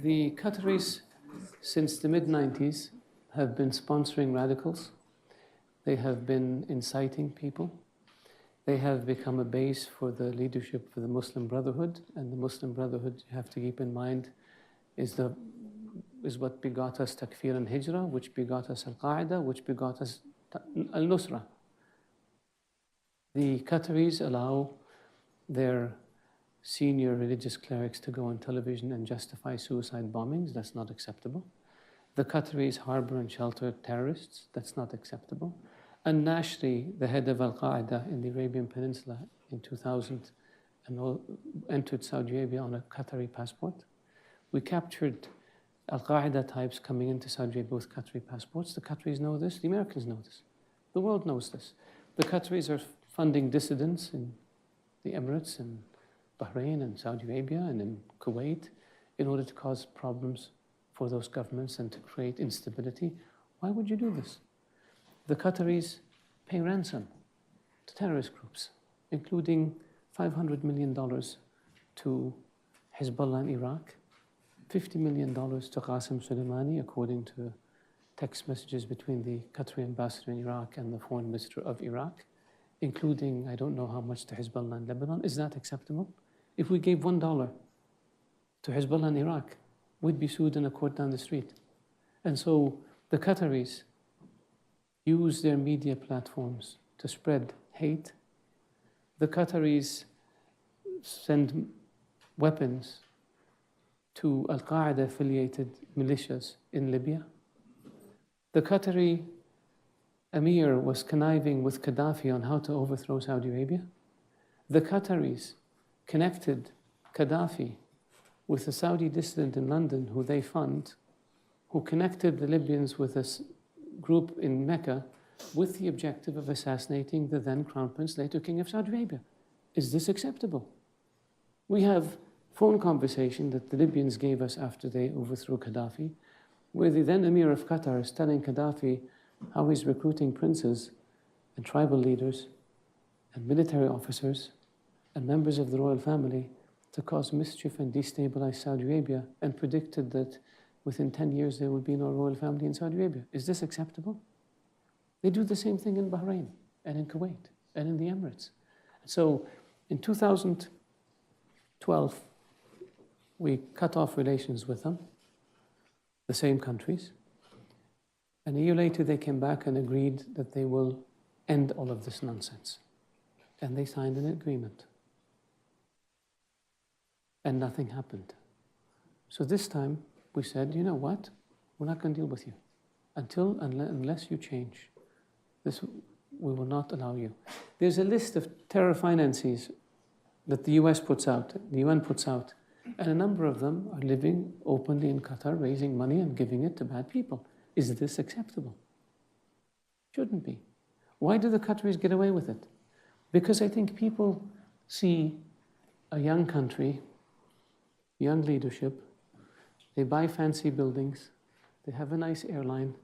The Qataris, since the mid-90s, have been sponsoring radicals. They have been inciting people. They have become a base for the leadership for the Muslim Brotherhood. And the Muslim Brotherhood, you have to keep in mind, is what begot us Takfir and Hijrah, which begot us Al-Qaeda, which begot us Al-Nusra. The Qataris allow their senior religious clerics to go on television and justify suicide bombings. That's not acceptable. The Qataris harbor and shelter terrorists. That's not acceptable. And Nashri, the head of Al-Qaeda in the Arabian Peninsula in 2000, entered Saudi Arabia on a Qatari passport. We captured Al-Qaeda types coming into Saudi Arabia with Qatari passports. The Qataris know this. The Americans know this. The world knows this. The Qataris are funding dissidents in the Emirates and Bahrain and Saudi Arabia and in Kuwait in order to cause problems for those governments and to create instability. Why would you do this? The Qataris pay ransom to terrorist groups, including $500 million to Hezbollah in Iraq, $50 million to Qasem Soleimani, according to text messages between the Qatari ambassador in Iraq and the foreign minister of Iraq, including, I don't know how much to Hezbollah in Lebanon. Is that acceptable? If we gave $1 to Hezbollah in Iraq, we'd be sued in a court down the street. And so the Qataris use their media platforms to spread hate. The Qataris send weapons to Al-Qaeda affiliated militias in Libya. The Qatari Emir was conniving with Gaddafi on how to overthrow Saudi Arabia. The Qataris connected Gaddafi with a Saudi dissident in London who they fund, who connected the Libyans with a group in Mecca with the objective of assassinating the then Crown Prince, later King of Saudi Arabia. Is this acceptable? We have phone conversation that the Libyans gave us after they overthrew Gaddafi, where the then Emir of Qatar is telling Gaddafi how he's recruiting princes and tribal leaders and military officers and members of the royal family to cause mischief and destabilize Saudi Arabia, and predicted that within 10 years there would be no royal family in Saudi Arabia. Is this acceptable? They do the same thing in Bahrain and in Kuwait and in the Emirates. So in 2012, we cut off relations with them, the same countries. And a year later, they came back and agreed that they will end all of this nonsense. And they signed an agreement. And nothing happened. So this time, we said, you know what? We're not going to deal with you unless you change. This, we will not allow you. There's a list of terror financiers that the US puts out, the UN puts out, and a number of them are living openly in Qatar, raising money and giving it to bad people. Is this acceptable? Shouldn't be. Why do the Qataris get away with it? Because I think people see a young country, young leadership, they buy fancy buildings, they have a nice airline,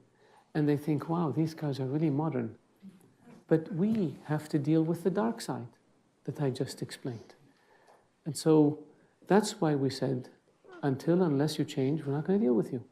and they think, wow, these guys are really modern. But we have to deal with the dark side that I just explained. And so that's why we said, unless you change, we're not going to deal with you.